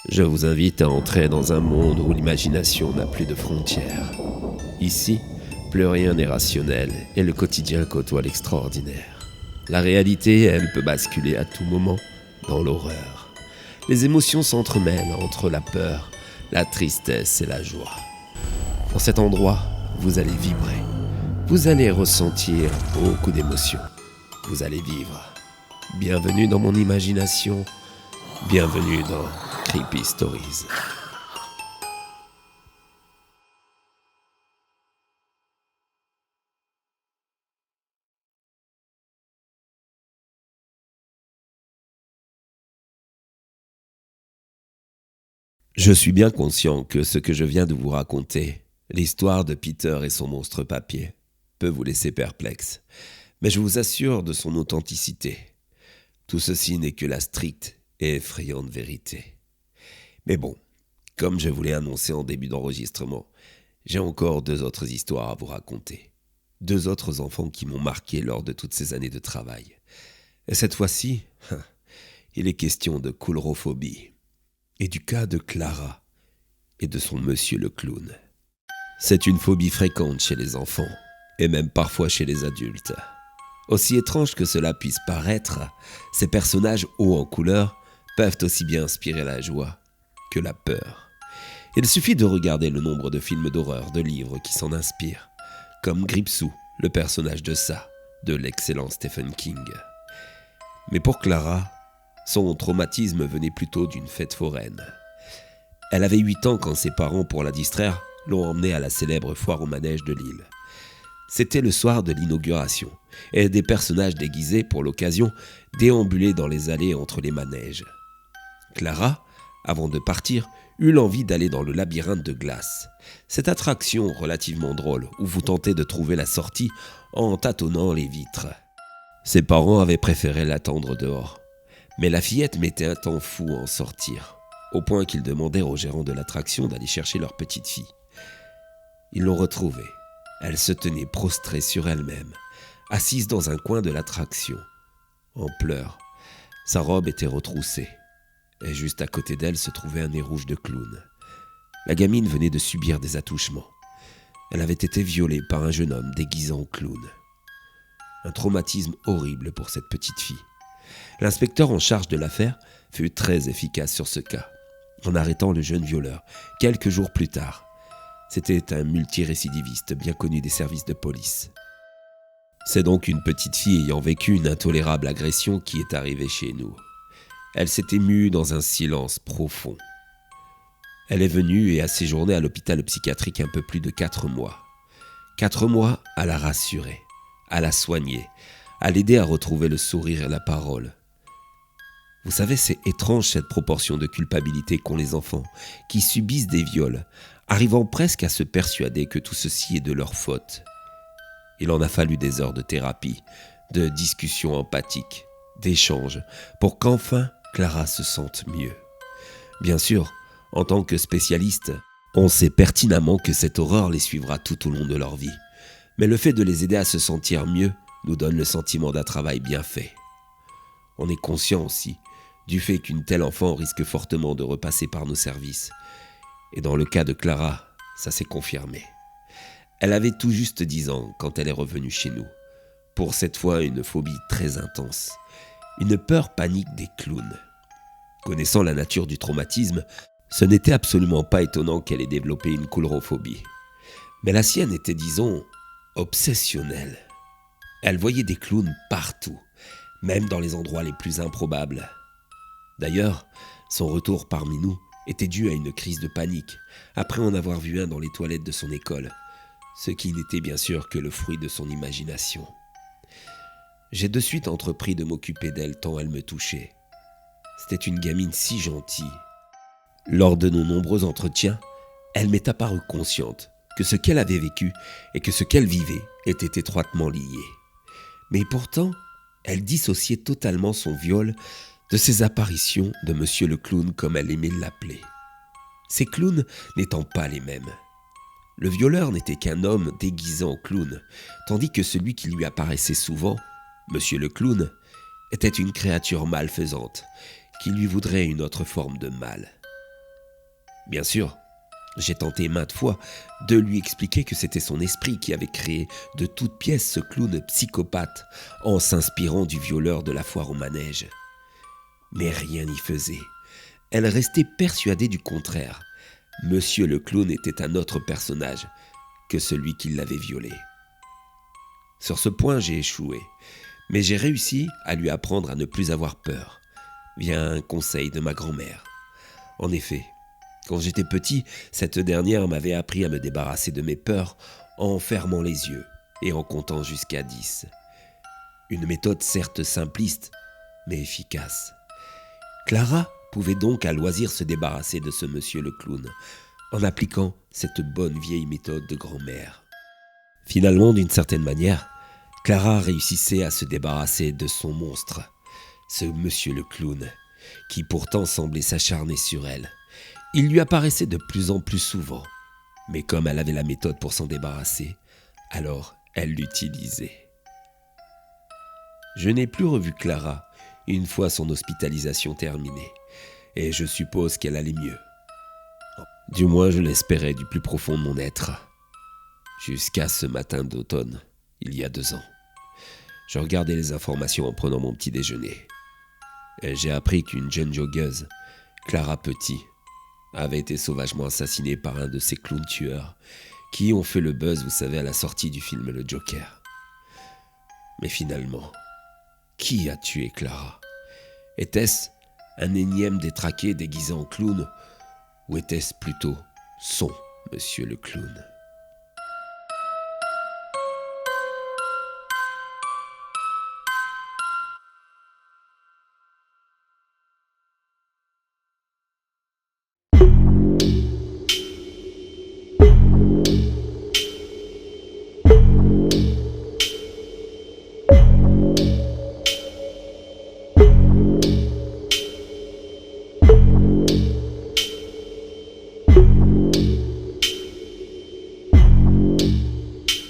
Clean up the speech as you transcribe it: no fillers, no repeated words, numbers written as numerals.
Je vous invite à entrer dans un monde où l'imagination n'a plus de frontières. Ici, plus rien n'est rationnel et le quotidien côtoie l'extraordinaire. La réalité, elle, peut basculer à tout moment dans l'horreur. Les émotions s'entremêlent entre la peur, la tristesse et la joie. Dans cet endroit, vous allez vibrer. Vous allez ressentir beaucoup d'émotions. Vous allez vivre. Bienvenue dans mon imagination. Bienvenue dans Creepy Stories. Je suis bien conscient que ce que je viens de vous raconter, l'histoire de Peter et son monstre papier, peut vous laisser perplexe. Mais je vous assure de son authenticité. Tout ceci n'est que la stricte et effrayante vérité. Mais bon, comme je vous l'ai annoncé en début d'enregistrement, j'ai encore 2 autres histoires à vous raconter. 2 autres enfants qui m'ont marqué lors de toutes ces années de travail. Et cette fois-ci, il est question de coulrophobie. Et du cas de Clara et de son monsieur le clown. C'est une phobie fréquente chez les enfants, et même parfois chez les adultes. Aussi étrange que cela puisse paraître, ces personnages hauts en couleur peuvent aussi bien inspirer la joie que la peur. Il suffit de regarder le nombre de films d'horreur, de livres qui s'en inspirent, comme Gripsou, le personnage de Ça, de l'excellent Stephen King. Mais pour Clara, son traumatisme venait plutôt d'une fête foraine. Elle avait 8 ans quand ses parents, pour la distraire, l'ont emmenée à la célèbre foire au manège de Lille. C'était le soir de l'inauguration, et des personnages déguisés, pour l'occasion, déambulaient dans les allées entre les manèges. Clara, avant de partir, eut l'envie d'aller dans le labyrinthe de glace. Cette attraction relativement drôle, où vous tentez de trouver la sortie en tâtonnant les vitres. Ses parents avaient préféré l'attendre dehors. Mais la fillette mettait un temps fou à en sortir, au point qu'ils demandèrent au gérant de l'attraction d'aller chercher leur petite fille. Ils l'ont retrouvée. Elle se tenait prostrée sur elle-même, assise dans un coin de l'attraction, en pleurs. Sa robe était retroussée, et juste à côté d'elle se trouvait un nez rouge de clown. La gamine venait de subir des attouchements. Elle avait été violée par un jeune homme déguisé en clown. Un traumatisme horrible pour cette petite fille. L'inspecteur en charge de l'affaire fut très efficace sur ce cas, en arrêtant le jeune violeur quelques jours plus tard. C'était un multirécidiviste bien connu des services de police. C'est donc une petite fille ayant vécu une intolérable agression qui est arrivée chez nous. Elle s'est émue dans un silence profond. Elle est venue et a séjourné à l'hôpital psychiatrique un peu plus de 4 mois. 4 mois à la rassurer, à la soigner, à l'aider à retrouver le sourire et la parole. Vous savez, c'est étrange cette proportion de culpabilité qu'ont les enfants qui subissent des viols, arrivant presque à se persuader que tout ceci est de leur faute. Il en a fallu des heures de thérapie, de discussions empathiques, d'échanges, pour qu'enfin Clara se sente mieux. Bien sûr, en tant que spécialiste, on sait pertinemment que cette horreur les suivra tout au long de leur vie. Mais le fait de les aider à se sentir mieux nous donne le sentiment d'un travail bien fait. On est conscient aussi du fait qu'une telle enfant risque fortement de repasser par nos services. Et dans le cas de Clara, ça s'est confirmé. Elle avait tout juste 10 ans quand elle est revenue chez nous. Pour cette fois, une phobie très intense. Une peur panique des clowns. Connaissant la nature du traumatisme, ce n'était absolument pas étonnant qu'elle ait développé une coulrophobie. Mais la sienne était, disons, obsessionnelle. Elle voyait des clowns partout, même dans les endroits les plus improbables. D'ailleurs, son retour parmi nous était dû à une crise de panique, après en avoir vu un dans les toilettes de son école, ce qui n'était bien sûr que le fruit de son imagination. J'ai de suite entrepris de m'occuper d'elle tant elle me touchait. C'était une gamine si gentille. Lors de nos nombreux entretiens, elle m'est apparue consciente que ce qu'elle avait vécu et que ce qu'elle vivait étaient étroitement liés. Mais pourtant, elle dissociait totalement son viol de ces apparitions de Monsieur le Clown comme elle aimait l'appeler. Ces clowns n'étant pas les mêmes. Le violeur n'était qu'un homme déguisé en clown, tandis que celui qui lui apparaissait souvent, Monsieur le Clown, était une créature malfaisante qui lui voudrait une autre forme de mal. Bien sûr, j'ai tenté maintes fois de lui expliquer que c'était son esprit qui avait créé de toutes pièces ce clown psychopathe en s'inspirant du violeur de la foire au manège. Mais rien n'y faisait. Elle restait persuadée du contraire. Monsieur le clown était un autre personnage que celui qui l'avait violé. Sur ce point, j'ai échoué, mais j'ai réussi à lui apprendre à ne plus avoir peur, via un conseil de ma grand-mère. En effet, quand j'étais petit, cette dernière m'avait appris à me débarrasser de mes peurs en fermant les yeux et en comptant jusqu'à 10. Une méthode certes simpliste, mais efficace. Clara pouvait donc à loisir se débarrasser de ce monsieur le clown, en appliquant cette bonne vieille méthode de grand-mère. Finalement, d'une certaine manière, Clara réussissait à se débarrasser de son monstre, ce monsieur le clown, qui pourtant semblait s'acharner sur elle. Il lui apparaissait de plus en plus souvent, mais comme elle avait la méthode pour s'en débarrasser, alors elle l'utilisait. Je n'ai plus revu Clara une fois son hospitalisation terminée, et je suppose qu'elle allait mieux. Du moins, je l'espérais du plus profond de mon être. Jusqu'à ce matin d'automne, il y a 2 ans. Je regardais les informations en prenant mon petit déjeuner. Et j'ai appris qu'une jeune joggeuse, Clara Petit, avait été sauvagement assassinée par un de ces clowns tueurs qui ont fait le buzz, vous savez, à la sortie du film Le Joker. Mais finalement, qui a tué Clara? Était-ce un énième détraqué déguisé en clown ou était-ce plutôt son monsieur le clown?